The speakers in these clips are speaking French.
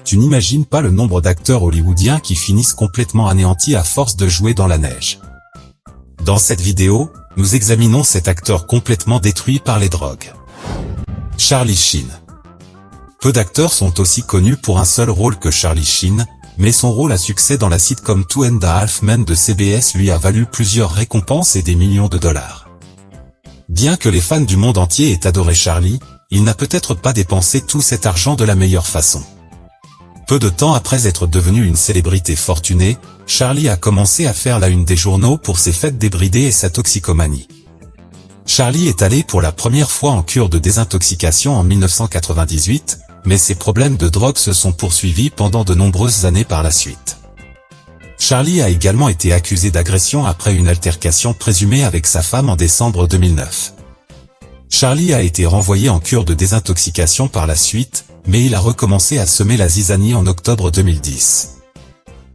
tu n'imagines pas le nombre d'acteurs hollywoodiens qui finissent complètement anéantis à force de jouer dans la neige. Dans cette vidéo, nous examinons cet acteur complètement détruit par les drogues. Charlie Sheen. Peu d'acteurs sont aussi connus pour un seul rôle que Charlie Sheen, mais son rôle à succès dans la sitcom Two and a Half Men de CBS lui a valu plusieurs récompenses et des millions de dollars. Bien que les fans du monde entier aient adoré Charlie, il n'a peut-être pas dépensé tout cet argent de la meilleure façon. Peu de temps après être devenu une célébrité fortunée, Charlie a commencé à faire la une des journaux pour ses fêtes débridées et sa toxicomanie. Charlie est allé pour la première fois en cure de désintoxication en 1998, mais ses problèmes de drogue se sont poursuivis pendant de nombreuses années par la suite. Charlie a également été accusé d'agression après une altercation présumée avec sa femme en décembre 2009. Charlie a été renvoyé en cure de désintoxication par la suite, mais il a recommencé à semer la zizanie en octobre 2010.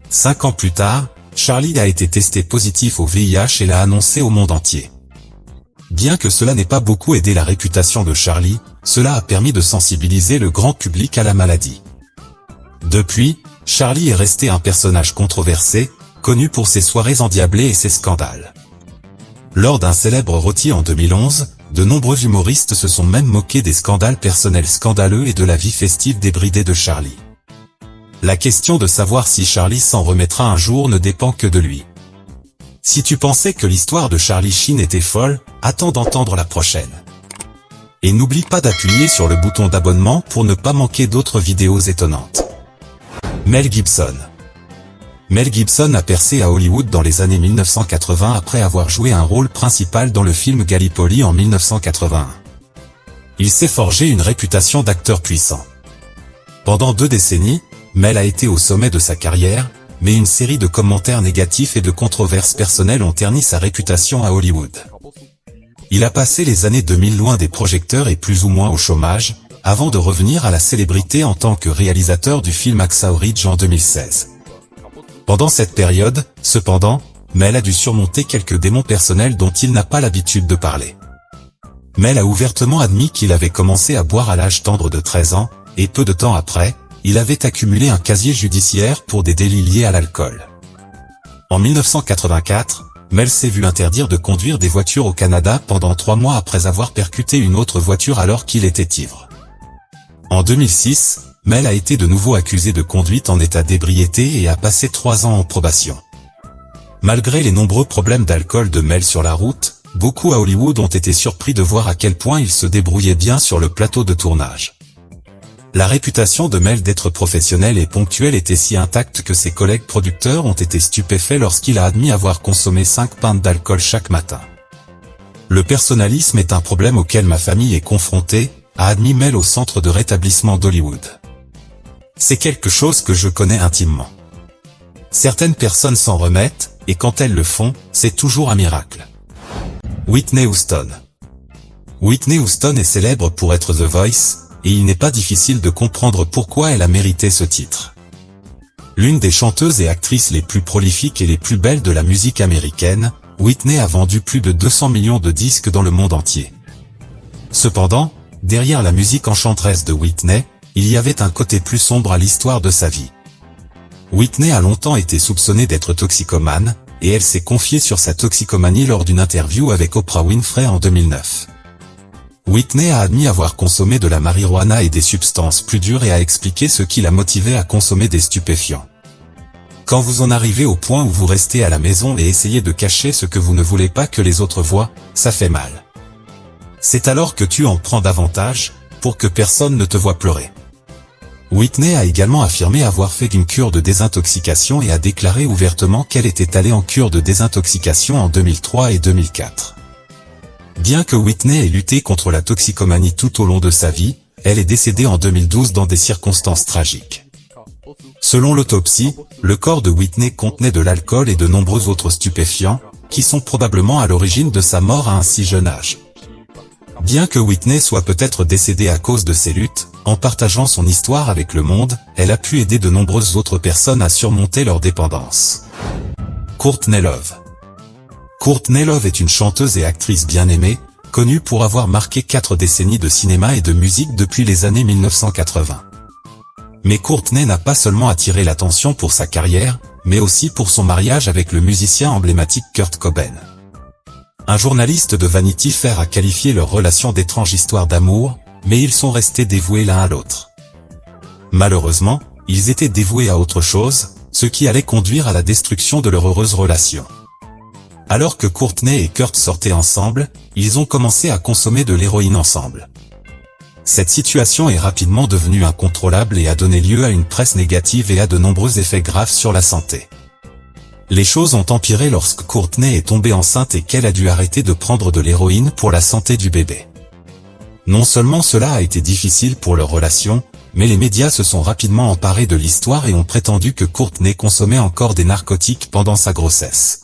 5 ans plus tard, Charlie a été testé positif au VIH et l'a annoncé au monde entier. Bien que cela n'ait pas beaucoup aidé la réputation de Charlie, cela a permis de sensibiliser le grand public à la maladie. Depuis, Charlie est resté un personnage controversé, connu pour ses soirées endiablées et ses scandales. Lors d'un célèbre rôti en 2011, de nombreux humoristes se sont même moqués des scandales personnels scandaleux et de la vie festive débridée de Charlie. La question de savoir si Charlie s'en remettra un jour ne dépend que de lui. Si tu pensais que l'histoire de Charlie Sheen était folle, attends d'entendre la prochaine. Et n'oublie pas d'appuyer sur le bouton d'abonnement pour ne pas manquer d'autres vidéos étonnantes. Mel Gibson. Mel Gibson a percé à Hollywood dans les années 1980 après avoir joué un rôle principal dans le film Gallipoli en 1981. Il s'est forgé une réputation d'acteur puissant. Pendant 2 décennies, Mel a été au sommet de sa carrière, mais une série de commentaires négatifs et de controverses personnelles ont terni sa réputation à Hollywood. Il a passé les années 2000 loin des projecteurs et plus ou moins au chômage, avant de revenir à la célébrité en tant que réalisateur du film Hacksaw Ridge en 2016. Pendant cette période, cependant, Mel a dû surmonter quelques démons personnels dont il n'a pas l'habitude de parler. Mel a ouvertement admis qu'il avait commencé à boire à l'âge tendre de 13 ans, et peu de temps après, il avait accumulé un casier judiciaire pour des délits liés à l'alcool. En 1984, Mel s'est vu interdire de conduire des voitures au Canada pendant 3 mois après avoir percuté une autre voiture alors qu'il était ivre. En 2006, Mel a été de nouveau accusé de conduite en état d'ébriété et a passé 3 ans en probation. Malgré les nombreux problèmes d'alcool de Mel sur la route, beaucoup à Hollywood ont été surpris de voir à quel point il se débrouillait bien sur le plateau de tournage. La réputation de Mel d'être professionnel et ponctuel était si intacte que ses collègues producteurs ont été stupéfaits lorsqu'il a admis avoir consommé 5 pintes d'alcool chaque matin. Le personnalisme est un problème auquel ma famille est confrontée, a admis Mel au centre de rétablissement d'Hollywood. C'est quelque chose que je connais intimement. Certaines personnes s'en remettent, et quand elles le font, c'est toujours un miracle. Whitney Houston. Whitney Houston est célèbre pour être The Voice, et il n'est pas difficile de comprendre pourquoi elle a mérité ce titre. L'une des chanteuses et actrices les plus prolifiques et les plus belles de la musique américaine, Whitney a vendu plus de 200 millions de disques dans le monde entier. Cependant, derrière la musique enchanteresse de Whitney, il y avait un côté plus sombre à l'histoire de sa vie. Whitney a longtemps été soupçonnée d'être toxicomane, et elle s'est confiée sur sa toxicomanie lors d'une interview avec Oprah Winfrey en 2009. Whitney a admis avoir consommé de la marijuana et des substances plus dures et a expliqué ce qui l'a motivée à consommer des stupéfiants. Quand vous en arrivez au point où vous restez à la maison et essayez de cacher ce que vous ne voulez pas que les autres voient, ça fait mal. C'est alors que tu en prends davantage, pour que personne ne te voie pleurer. Whitney a également affirmé avoir fait une cure de désintoxication et a déclaré ouvertement qu'elle était allée en cure de désintoxication en 2003 et 2004. Bien que Whitney ait lutté contre la toxicomanie tout au long de sa vie, elle est décédée en 2012 dans des circonstances tragiques. Selon l'autopsie, le corps de Whitney contenait de l'alcool et de nombreux autres stupéfiants, qui sont probablement à l'origine de sa mort à un si jeune âge. Bien que Whitney soit peut-être décédée à cause de ses luttes, en partageant son histoire avec le monde, elle a pu aider de nombreuses autres personnes à surmonter leur dépendance. Courtney Love. Courtney Love est une chanteuse et actrice bien aimée, connue pour avoir marqué 4 décennies de cinéma et de musique depuis les années 1980. Mais Courtney n'a pas seulement attiré l'attention pour sa carrière, mais aussi pour son mariage avec le musicien emblématique Kurt Cobain. Un journaliste de Vanity Fair a qualifié leur relation d'étrange histoire d'amour, mais ils sont restés dévoués l'un à l'autre. Malheureusement, ils étaient dévoués à autre chose, ce qui allait conduire à la destruction de leur heureuse relation. Alors que Courtney et Kurt sortaient ensemble, ils ont commencé à consommer de l'héroïne ensemble. Cette situation est rapidement devenue incontrôlable et a donné lieu à une presse négative et à de nombreux effets graves sur la santé. Les choses ont empiré lorsque Courtney est tombée enceinte et qu'elle a dû arrêter de prendre de l'héroïne pour la santé du bébé. Non seulement cela a été difficile pour leur relation, mais les médias se sont rapidement emparés de l'histoire et ont prétendu que Courtney consommait encore des narcotiques pendant sa grossesse.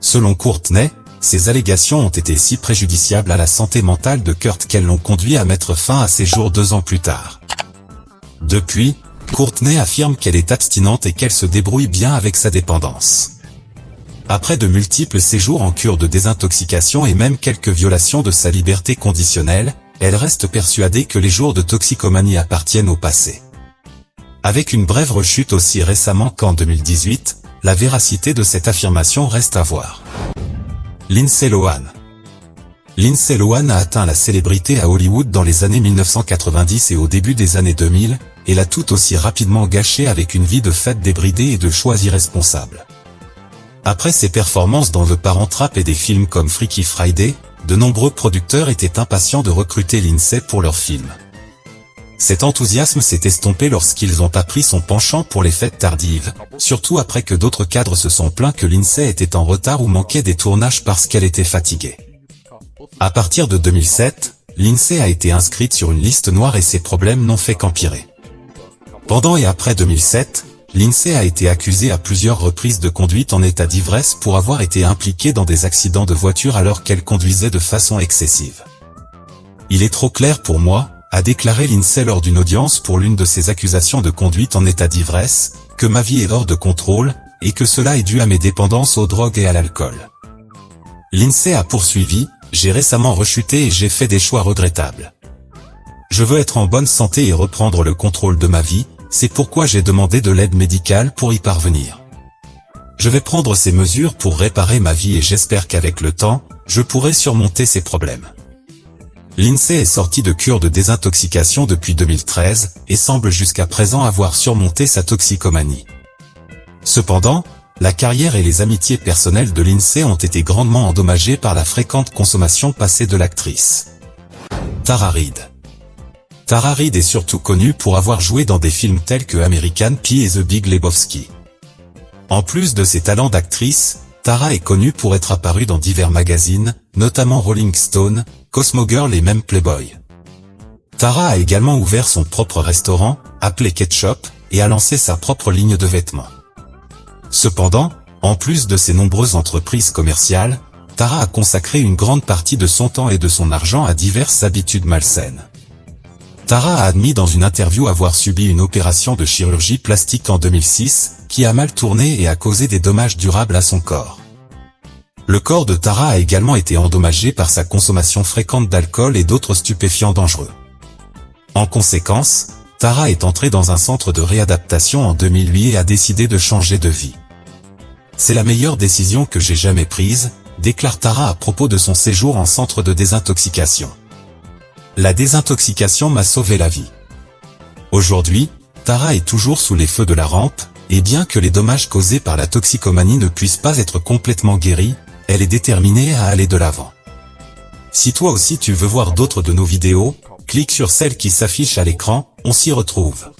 Selon Courtney, ces allégations ont été si préjudiciables à la santé mentale de Kurt qu'elles l'ont conduit à mettre fin à ses jours 2 ans plus tard. Depuis, Courtney affirme qu'elle est abstinente et qu'elle se débrouille bien avec sa dépendance. Après de multiples séjours en cure de désintoxication et même quelques violations de sa liberté conditionnelle, elle reste persuadée que les jours de toxicomanie appartiennent au passé. Avec une brève rechute aussi récemment qu'en 2018, la véracité de cette affirmation reste à voir. Lindsay Lohan. Lindsay Lohan a atteint la célébrité à Hollywood dans les années 1990 et au début des années 2000, et l'a tout aussi rapidement gâché avec une vie de fête débridée et de choix irresponsables. Après ses performances dans The Parent Trap et des films comme Freaky Friday, de nombreux producteurs étaient impatients de recruter Lindsay pour leurs films. Cet enthousiasme s'est estompé lorsqu'ils ont appris son penchant pour les fêtes tardives, surtout après que d'autres cadres se sont plaints que Lindsay était en retard ou manquait des tournages parce qu'elle était fatiguée. À partir de 2007, Lindsay a été inscrite sur une liste noire et ses problèmes n'ont fait qu'empirer. Pendant et après 2007, Lindsay a été accusée à plusieurs reprises de conduite en état d'ivresse pour avoir été impliquée dans des accidents de voiture alors qu'elle conduisait de façon excessive. Il est trop clair pour moi, a déclaré Lindsay lors d'une audience pour l'une de ses accusations de conduite en état d'ivresse, que ma vie est hors de contrôle, et que cela est dû à mes dépendances aux drogues et à l'alcool. Lindsay a poursuivi, j'ai récemment rechuté et j'ai fait des choix regrettables. Je veux être en bonne santé et reprendre le contrôle de ma vie, c'est pourquoi j'ai demandé de l'aide médicale pour y parvenir. Je vais prendre ces mesures pour réparer ma vie et j'espère qu'avec le temps, je pourrai surmonter ces problèmes. Lindsay est sortie de cure de désintoxication depuis 2013 et semble jusqu'à présent avoir surmonté sa toxicomanie. Cependant, la carrière et les amitiés personnelles de Lindsay ont été grandement endommagées par la fréquente consommation passée de l'actrice. Tara Reid. Tara Reid est surtout connue pour avoir joué dans des films tels que American Pie et The Big Lebowski. En plus de ses talents d'actrice, Tara est connue pour être apparue dans divers magazines, notamment Rolling Stone, Cosmo Girl et même Playboy. Tara a également ouvert son propre restaurant, appelé Ketchup, et a lancé sa propre ligne de vêtements. Cependant, en plus de ses nombreuses entreprises commerciales, Tara a consacré une grande partie de son temps et de son argent à diverses habitudes malsaines. Tara a admis dans une interview avoir subi une opération de chirurgie plastique en 2006, qui a mal tourné et a causé des dommages durables à son corps. Le corps de Tara a également été endommagé par sa consommation fréquente d'alcool et d'autres stupéfiants dangereux. En conséquence, Tara est entrée dans un centre de réadaptation en 2008 et a décidé de changer de vie. C'est la meilleure décision que j'ai jamais prise, déclare Tara à propos de son séjour en centre de désintoxication. La désintoxication m'a sauvé la vie. Aujourd'hui, Tara est toujours sous les feux de la rampe, et bien que les dommages causés par la toxicomanie ne puissent pas être complètement guéris, elle est déterminée à aller de l'avant. Si toi aussi tu veux voir d'autres de nos vidéos, clique sur celle qui s'affiche à l'écran, on s'y retrouve.